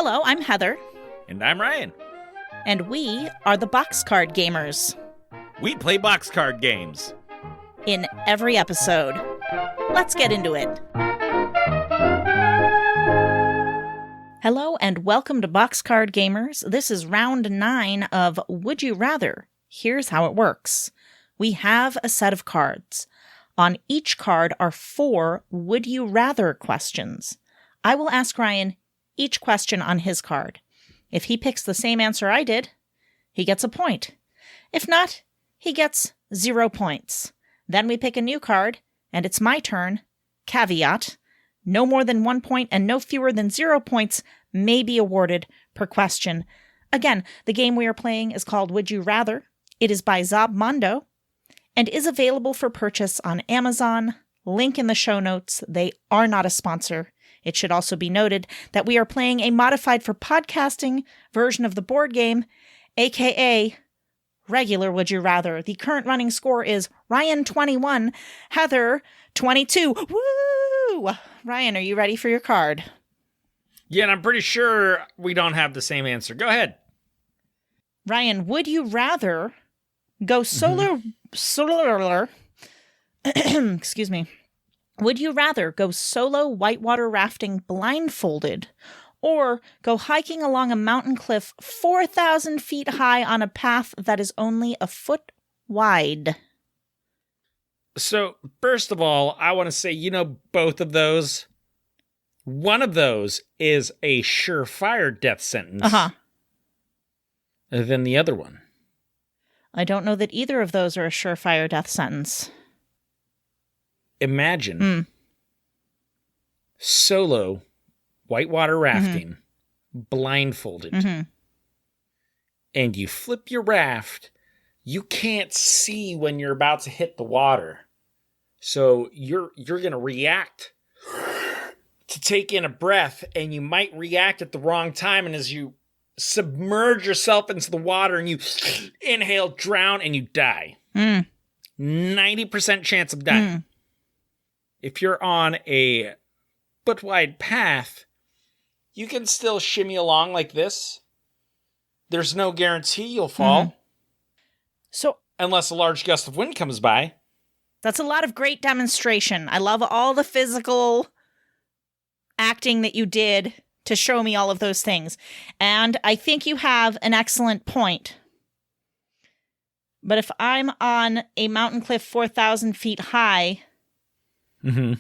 Hello, I'm Heather. And I'm Ryan. And we are the Boxcard Gamers. We play boxcard games. In every episode. Let's get into it. Hello and welcome to Boxcard Gamers. This is round 9 of Would You Rather? Here's how it works. We have a set of cards. On each card are 4 Would You Rather questions. I will ask Ryan each question on his card. If he picks the same answer I did, he gets a point. If not, he gets 0 points. Then we pick a new card, and it's my turn. Caveat: no more than 1 point and no fewer than 0 points may be awarded per question. Again, the game we are playing is called Would You Rather. It is by Zobmondo and is available for purchase on Amazon. Link in the show notes. They are not a sponsor. It should also be noted that we are playing a modified for podcasting version of the board game, aka regular Would You Rather. The current running score is Ryan 21, Heather 22. Woo! Ryan, are you ready for your card? Yeah, and I'm pretty sure we don't have the same answer. Go ahead. Ryan, would you rather go solar excuse me. Would you rather go solo whitewater rafting blindfolded or go hiking along a mountain cliff 4,000 feet high on a path that is only a foot wide? So, first of all, I want to say, both of those. One of those is a surefire death sentence. Than the other one. I don't know that either of those are a surefire death sentence. Imagine solo whitewater rafting, blindfolded, and you flip your raft. You can't see when you're about to hit the water, so you're going to react to take in a breath, and you might react at the wrong time. And as you submerge yourself into the water, and you inhale, drown, and you die. 90% chance of dying. If you're on a foot-wide path, you can still shimmy along like this. There's no guarantee you'll fall. So, unless a large gust of wind comes by. That's a lot of great demonstration. I love all the physical acting that you did to show me all of those things. And I think you have an excellent point. But if I'm on a mountain cliff 4,000 feet high,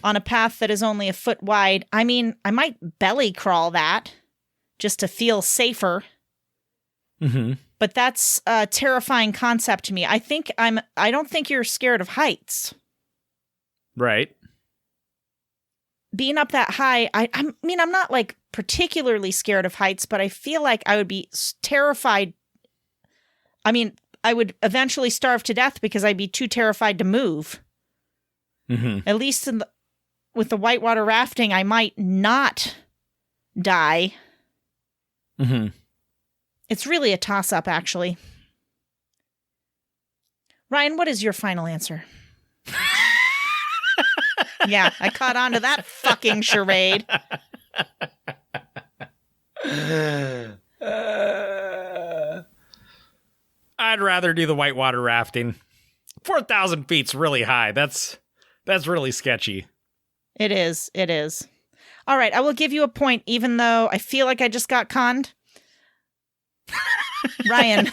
on a path that is only a foot wide, I mean, I might belly crawl that just to feel safer. But that's a terrifying concept to me. I don't think you're scared of heights. Right. Being up that high, I mean, I'm not like particularly scared of heights, but I feel like I would be terrified. I mean, I would eventually starve to death because I'd be too terrified to move. At least with the whitewater rafting, I might not die. It's really a toss-up, actually. Ryan, what is your final answer? Yeah, I caught on to that fucking charade. I'd rather do the whitewater rafting. 4,000 feet's really high. That's really sketchy. It is. All right, I will give you a point, even though I feel like I just got conned. Ryan,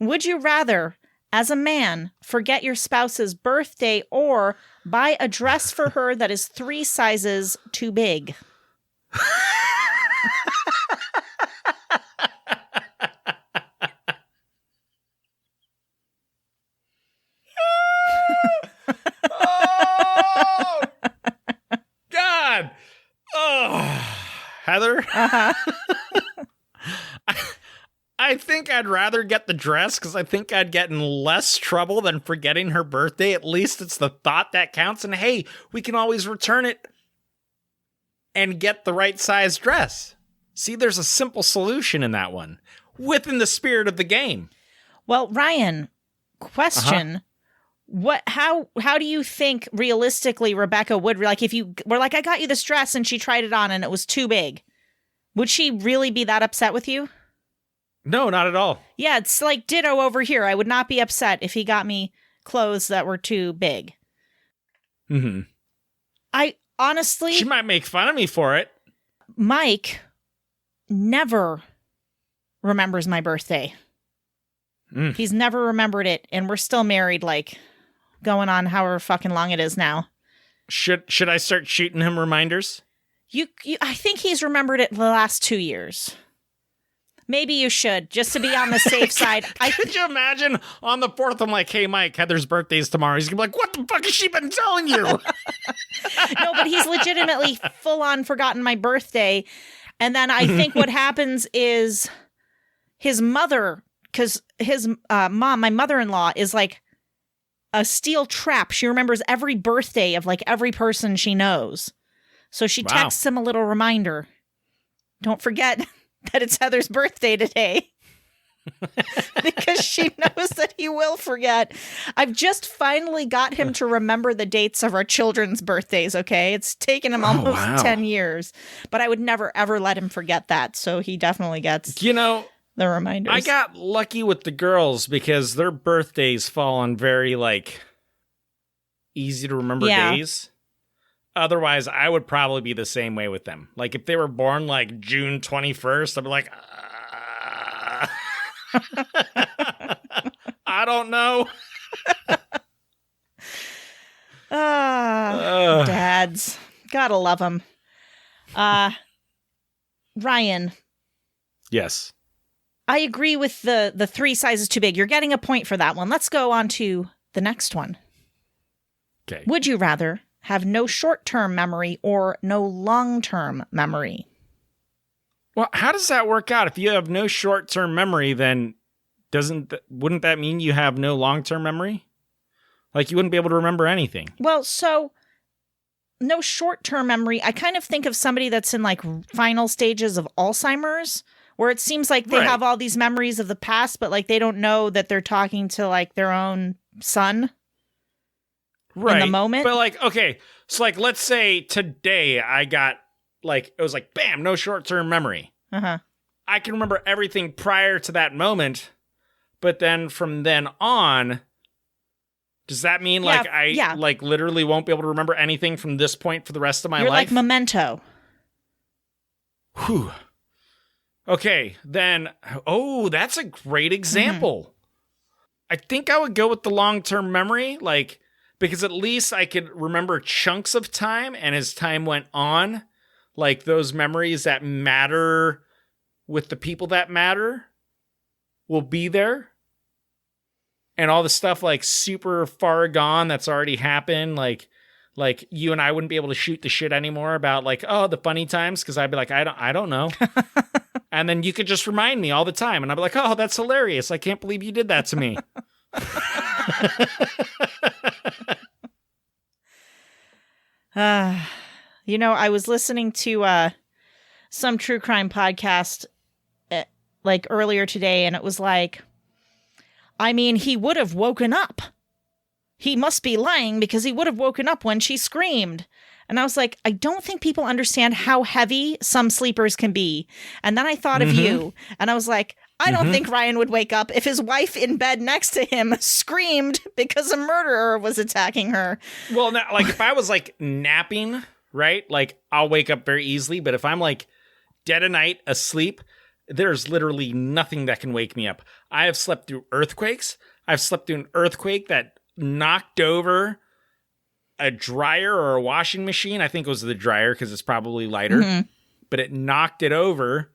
would you rather, as a man, forget your spouse's birthday or buy a dress for her that is 3 sizes too big? Heather? I think I'd rather get the dress because I think I'd get in less trouble than forgetting her birthday. At least it's the thought that counts. And hey, we can always return it and get the right size dress. See, there's a simple solution in that one within the spirit of the game. Well, Ryan, question. How do you think realistically Rebecca would, like, if you were like, I got you this dress and she tried it on and it was too big, would she really be that upset with you? No, not at all. Yeah, it's like ditto over here. I would not be upset if he got me clothes that were too big. Mm-hmm. I honestly... She might make fun of me for it. Mike never remembers my birthday. He's never remembered it, and we're still married, like, going on however fucking long it is now. Should I start shooting him reminders? I think he's remembered it the last 2 years. Maybe you should, just to be on the safe side. Could you imagine on the 4th, I'm like, hey, Mike, Heather's birthday's tomorrow. He's going to be like, what the fuck has she been telling you? No, but he's legitimately full-on forgotten my birthday. And then I think what happens is his mother, because his mom, my mother-in-law, is like a steel trap. She remembers every birthday of like every person she knows. So she texts him a little reminder. Don't forget that it's Heather's birthday today. Because she knows that he will forget. I've just finally got him to remember the dates of our children's birthdays, okay? It's taken him almost 10 years. But I would never, ever let him forget that. So he definitely gets the reminders. I got lucky with the girls because their birthdays fall on very, like, easy to remember days. Otherwise, I would probably be the same way with them. Like, if they were born, like, June 21st, I'd be like, I don't know. Dads. Gotta love them. Ryan. Yes. I agree with the 3 sizes too big. You're getting a point for that one. Let's go on to the next one. Okay. Would you rather have no short-term memory or no long-term memory? Well, how does that work out? If you have no short-term memory, then wouldn't that mean you have no long-term memory? Like, you wouldn't be able to remember anything. Well, so no short-term memory. I kind of think of somebody that's in like final stages of Alzheimer's, where it seems like they have all these memories of the past, but like they don't know that they're talking to like their own son. In the moment. But like, okay, so like, let's say today I got like, it was like, bam, no short-term memory. Uh-huh. I can remember everything prior to that moment, but then from then on, does that mean like I like literally won't be able to remember anything from this point for the rest of my life? You're like Memento. Whew. Okay, then, that's a great example. I think I would go with the long-term memory, like, because at least I could remember chunks of time, and as time went on, like those memories that matter with the people that matter will be there. And all the stuff like super far gone that's already happened, like you and I wouldn't be able to shoot the shit anymore about like, the funny times, because I'd be like, I don't know. And then you could just remind me all the time, and I'd be like, oh, that's hilarious. I can't believe you did that to me. I was listening to some true crime podcast like earlier today, and it was like, I mean, he would have woken up. He must be lying because he would have woken up when she screamed. And I was like, I don't think people understand how heavy some sleepers can be. And then I thought of you, and I was like, I don't think Ryan would wake up if his wife in bed next to him screamed because a murderer was attacking her. Well, now, like if I was like napping, right? Like I'll wake up very easily. But if I'm like dead of night asleep, there's literally nothing that can wake me up. I have slept through earthquakes. I've slept through an earthquake that knocked over a dryer or a washing machine. I think it was the dryer because it's probably lighter. But it knocked it over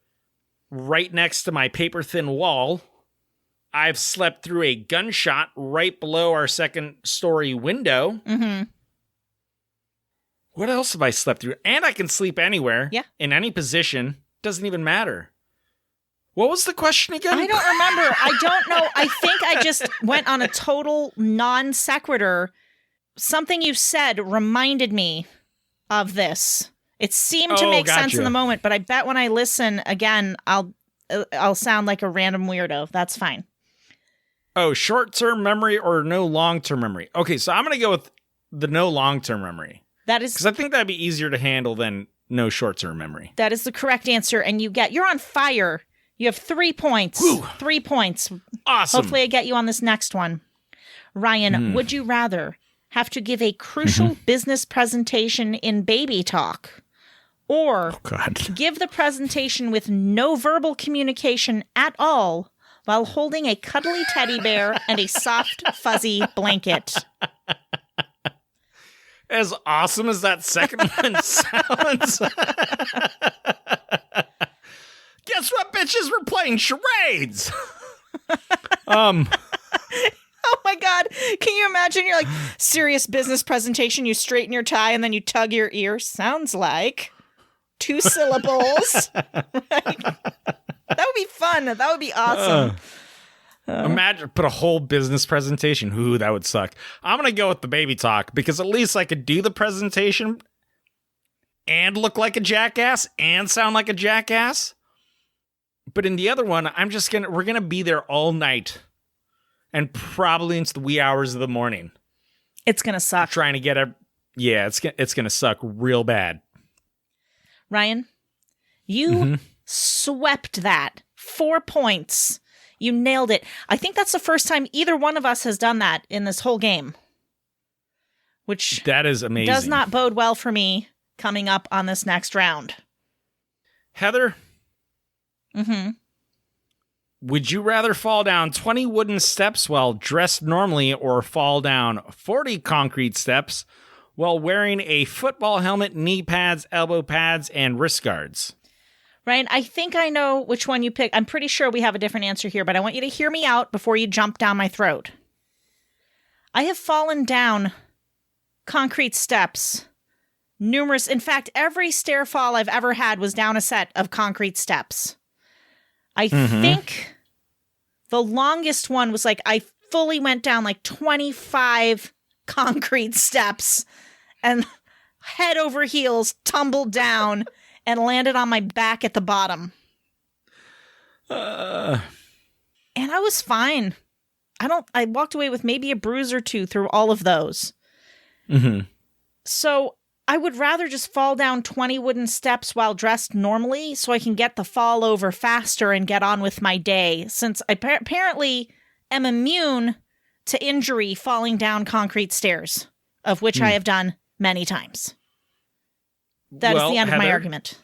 right next to my paper thin wall. I've slept through a gunshot right below our second story window. What else have I slept through? And I can sleep anywhere. Yeah. In any position. Doesn't even matter. What was the question again? I don't remember. I don't know. I think I just went on a total non sequitur. Something you said reminded me of this. It seemed to make sense in the moment, but I bet when I listen again, I'll sound like a random weirdo. That's fine. Oh, short-term memory or no long-term memory? Okay, so I'm going to go with the no long-term memory. That is... Because I think that'd be easier to handle than no short-term memory. That is the correct answer, and you're on fire. You have 3 points. Whew. 3 points. Awesome. Hopefully I get you on this next one. Ryan, would you rather have to give a crucial business presentation in baby talk, or give the presentation with no verbal communication at all while holding a cuddly teddy bear and a soft, fuzzy blanket? As awesome as that second one sounds. Guess what, bitches? We're playing charades. Oh my God. Can you imagine? You're like, serious business presentation. You straighten your tie and then you tug your ear. Sounds like 2 syllables. Right? That would be fun. That would be awesome. Imagine, put a whole business presentation. Ooh, that would suck. I'm going to go with the baby talk because at least I could do the presentation and look like a jackass and sound like a jackass. But in the other one, we're going to be there all night and probably into the wee hours of the morning. It's going to suck. Trying to get it's going to suck real bad. Ryan, you swept that. 4 points. You nailed it. I think that's the first time either one of us has done that in this whole game. Which that is amazing. Does not bode well for me coming up on this next round. Heather? Would you rather fall down 20 wooden steps while dressed normally or fall down 40 concrete steps while wearing a football helmet, knee pads, elbow pads, and wrist guards? Ryan, I think I know which one you pick. I'm pretty sure we have a different answer here, but I want you to hear me out before you jump down my throat. I have fallen down concrete steps. In fact, every stair fall I've ever had was down a set of concrete steps. I think the longest one was like I fully went down like 25 concrete steps and head over heels tumbled down and landed on my back at the bottom. And I was fine. I walked away with maybe a bruise or two through all of those. So I would rather just fall down 20 wooden steps while dressed normally so I can get the fall over faster and get on with my day, since I apparently am immune to injury falling down concrete stairs, of which I have done many times. That is the end of my argument.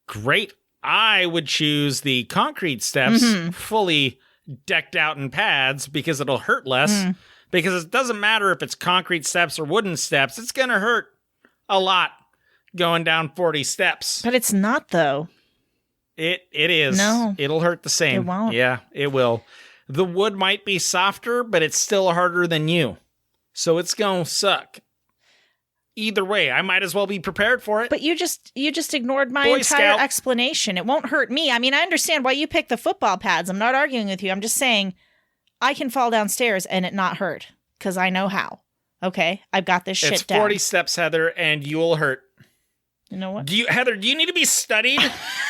Great. I would choose the concrete steps fully decked out in pads because it'll hurt less. Because it doesn't matter if it's concrete steps or wooden steps. It's going to hurt a lot going down 40 steps. But it's not, though. It is. No. It'll hurt the same. It won't. Yeah, it will. The wood might be softer, but it's still harder than you. So it's going to suck. Either way, I might as well be prepared for it. But you just ignored my Boy entire Scout. explanation. It won't hurt me. I mean, I understand why you picked the football pads. I'm not arguing with you. I'm just saying I can fall downstairs and it not hurt because I know how. Okay, I've got this shit it's down. 40 steps, Heather, and you'll hurt. You know what? Heather, do you need to be studied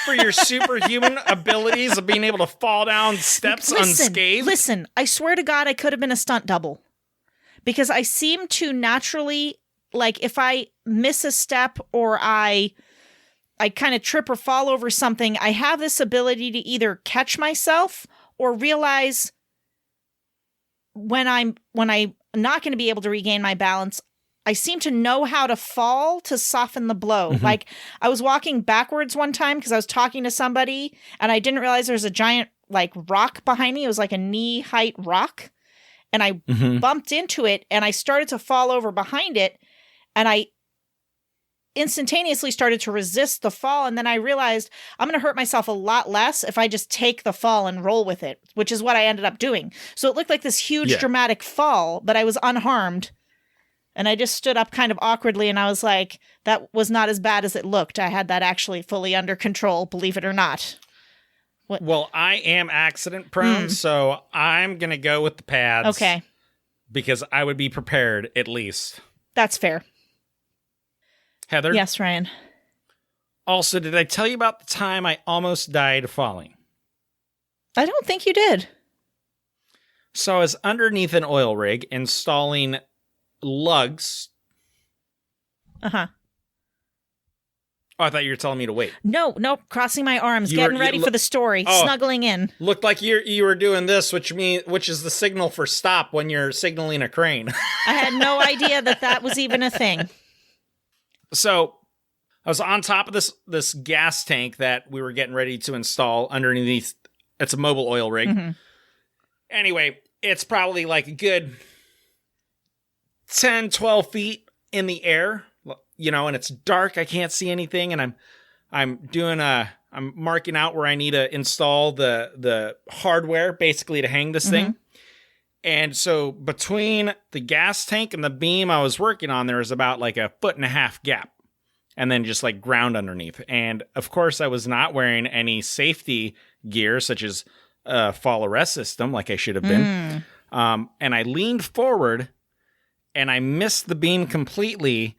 for your superhuman abilities of being able to fall down steps unscathed? Listen, I swear to God, I could have been a stunt double. Because I seem to naturally, like, if I miss a step or I kind of trip or fall over something, I have this ability to either catch myself or realize when I'm not going to be able to regain my balance. I seem to know how to fall to soften the blow. Like, I was walking backwards one time because I was talking to somebody and I didn't realize there was a giant, like, rock behind me. It was like a knee-height rock. And I bumped into it and I started to fall over behind it. And I instantaneously started to resist the fall. And then I realized I'm going to hurt myself a lot less if I just take the fall and roll with it, which is what I ended up doing. So it looked like this huge dramatic fall, but I was unharmed. And I just stood up kind of awkwardly and I was like, that was not as bad as it looked. I had that actually fully under control, believe it or not. What? Well, I am accident prone, so I'm going to go with the pads. Okay. Because I would be prepared, at least. That's fair. Heather? Yes, Ryan. Also, did I tell you about the time I almost died falling? I don't think you did. So I was underneath an oil rig installing lugs. Uh-huh. Oh, I thought you were telling me to wait. No, crossing my arms, getting ready for the story, snuggling in. Looked like you were doing this, which is the signal for stop when you're signaling a crane. I had no idea that was even a thing. So I was on top of this gas tank that we were getting ready to install underneath. It's a mobile oil rig. Mm-hmm. Anyway, it's probably like a good 10, 12 feet in the air. And it's dark. I can't see anything, and I'm marking out where I need to install the hardware, basically, to hang this thing. And so between the gas tank and the beam I was working on, there was about like a 1.5 foot gap, and then just like ground underneath. And of course, I was not wearing any safety gear, such as a fall arrest system, like I should have been. And I leaned forward, and I missed the beam completely.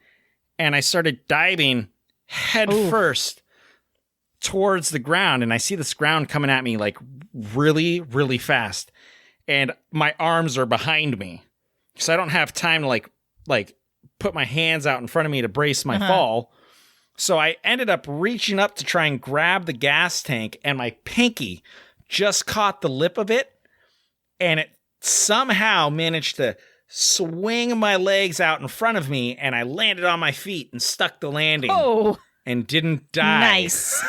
And I started diving head first towards the ground. And I see this ground coming at me like really, really fast. And my arms are behind me. So I don't have time to like put my hands out in front of me to brace my fall. So I ended up reaching up to try and grab the gas tank. And my pinky just caught the lip of it. And it somehow managed to swing my legs out in front of me, and I landed on my feet and stuck the landing. And didn't die. Nice.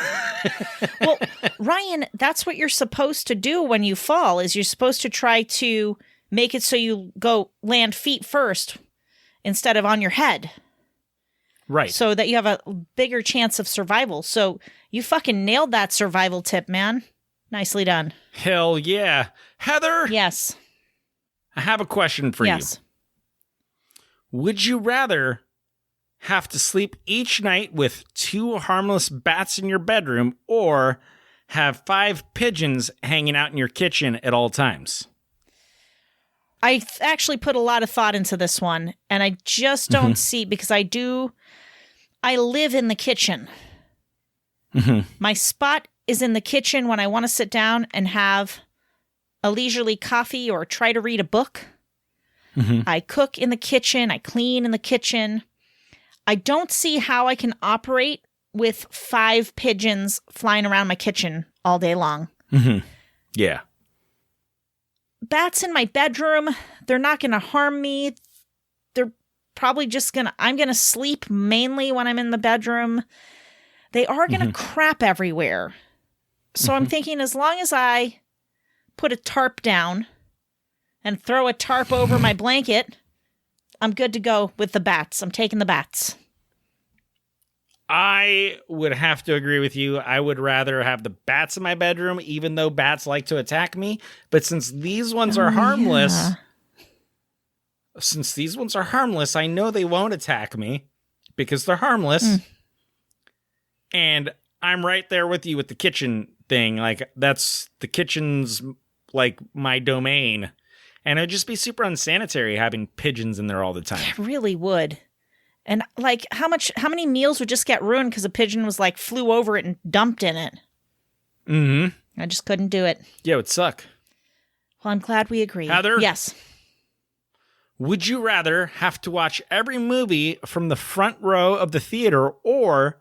Well, Ryan, that's what you're supposed to do when you fall, is you're supposed to try to make it so you go land feet first instead of on your head. Right. So that you have a bigger chance of survival. So you fucking nailed that survival tip, man. Nicely done. Hell yeah. Heather? Yes. I have a question for you. Would you rather have to sleep each night with 2 harmless bats in your bedroom, or have 5 pigeons hanging out in your kitchen at all times? I actually put a lot of thought into this one, and I just don't see, because I live in the kitchen. My spot is in the kitchen when I want to sit down and have a leisurely coffee or try to read a book. I cook in the kitchen. I clean in the kitchen. I don't see how I can operate with 5 pigeons flying around my kitchen all day long. Yeah. Bats in my bedroom, they're not going to harm me. They're probably just I'm going to sleep mainly when I'm in the bedroom. They are going to crap everywhere. So I'm thinking, as long as I put a tarp down and throw a tarp over my blanket, I'm good to go with the bats. I'm taking the bats. I would have to agree with you. I would rather have the bats in my bedroom, even though bats like to attack me. But since these ones are harmless, I know they won't attack me because they're harmless. And I'm right there with you with the kitchen thing. Like, that's the kitchen's like my domain. And it'd just be super unsanitary having pigeons in there all the time. It really would. And like, how many meals would just get ruined because a pigeon was like flew over it and dumped in it? I just couldn't do it. Yeah, it would suck. Well, I'm glad we agree. Heather? Yes. Would you rather have to watch every movie from the front row of the theater, or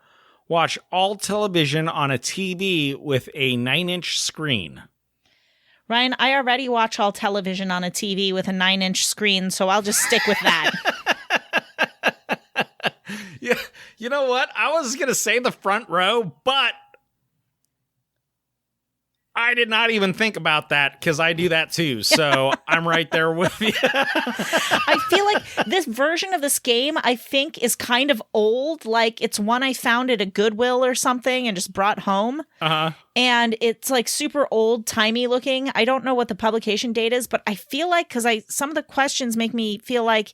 watch all television on a TV with a 9-inch screen? Ryan, I already watch all television on a TV with a 9-inch screen, so I'll just stick with that. Yeah, you know what? I was going to say the front row, but I did not even think about that because I do that too. So I'm right there with you. I feel like this version of this game, I think, is kind of old. Like, it's one I found at a Goodwill or something and just brought home. And it's like super old timey looking. I don't know what the publication date is, but I feel like, because some of the questions make me feel like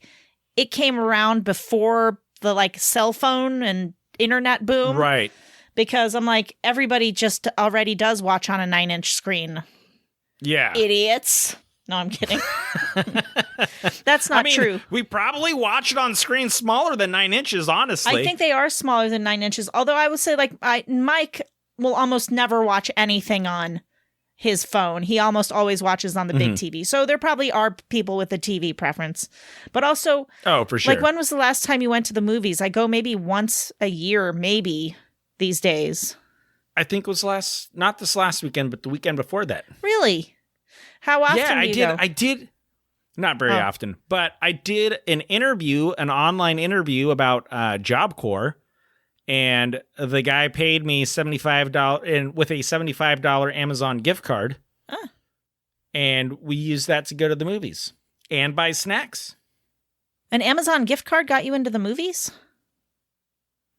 it came around before the like cell phone and internet boom. Right. Because I'm like, everybody just already does watch on a 9-inch screen. Yeah. Idiots. No, I'm kidding. That's not true. We probably watch it on screens smaller than 9 inches, honestly. I think they are smaller than 9 inches. Although I would say, like, Mike will almost never watch anything on his phone. He almost always watches on the big TV. So there probably are people with a TV preference. But also, oh, for sure. Like, when was the last time you went to the movies? I go maybe once a year, maybe, these days. I think it was not this last weekend, but the weekend before that. Really? How often do you go? I did. Not very often, but I did an online interview about Job Corps, and the guy paid me $75 and with a $75 Amazon gift card, and we used that to go to the movies and buy snacks. An Amazon gift card got you into the movies?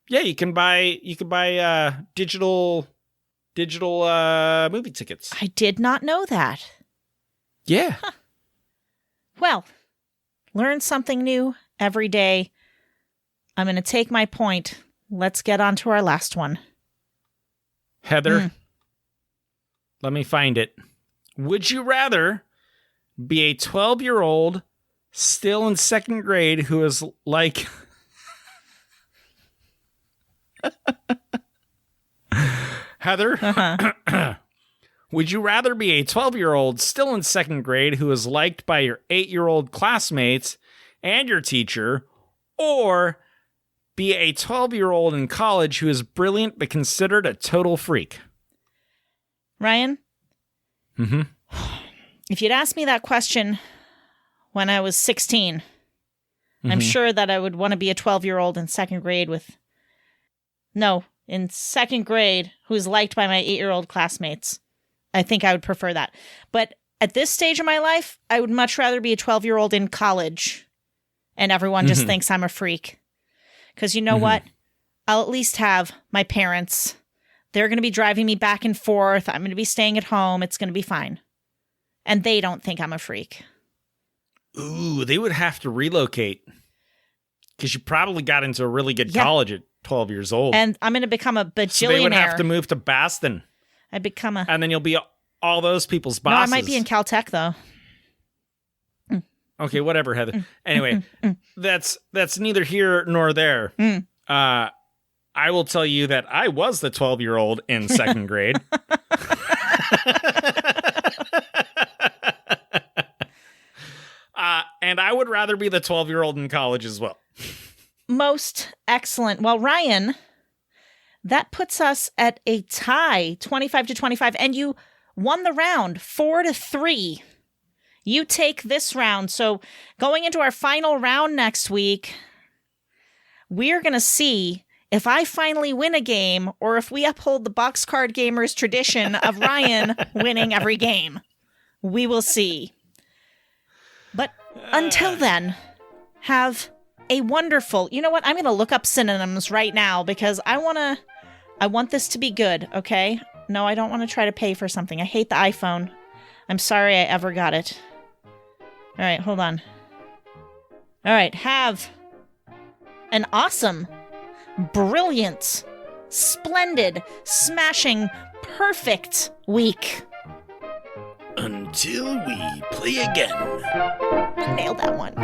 Yeah, you can buy digital movie tickets. I did not know that. Yeah. Huh. Well, learn something new every day. I'm going to take my point. Let's get on to our last one. Heather, let me find it. Would you rather be a 12-year-old still in second grade who is like... Heather, would you rather be a 12-year-old still in second grade who is liked by your 8-year-old classmates and your teacher, or be a 12-year-old in college who is brilliant but considered a total freak? Ryan? If you'd asked me that question when I was 16, I'm sure that I would want to be a 12-year-old in second grade in second grade who's liked by my 8-year-old classmates. I think I would prefer that. But at this stage of my life, I would much rather be a 12-year-old in college and everyone just thinks I'm a freak. Because you know what? I'll at least have my parents. They're going to be driving me back and forth. I'm going to be staying at home. It's going to be fine. And they don't think I'm a freak. Ooh, they would have to relocate. Because you probably got into a really good college at 12 years old. And I'm going to become a bajillionaire. So they would have to move to Boston. I'd become a... And then you'll be all those people's bosses. No, I might be in Caltech, though. Okay, whatever, Heather. Anyway, that's neither here nor there. I will tell you that I was the 12-year-old in second grade. And I would rather be the 12-year-old in college as well. Most excellent. Well, Ryan, that puts us at a tie, 25-25, and you won the round 4-3. You take this round. So going into our final round next week, we're going to see if I finally win a game or if we uphold the Boxcard Gamers tradition of Ryan winning every game. We will see. But until then, have a wonderful... You know what? I'm going to look up synonyms right now because I want this to be good, okay? No, I don't want to try to pay for something. I hate the iPhone. I'm sorry I ever got it. All right, hold on. All right, have an awesome, brilliant, splendid, smashing, perfect week. Until we play again. Nailed that one.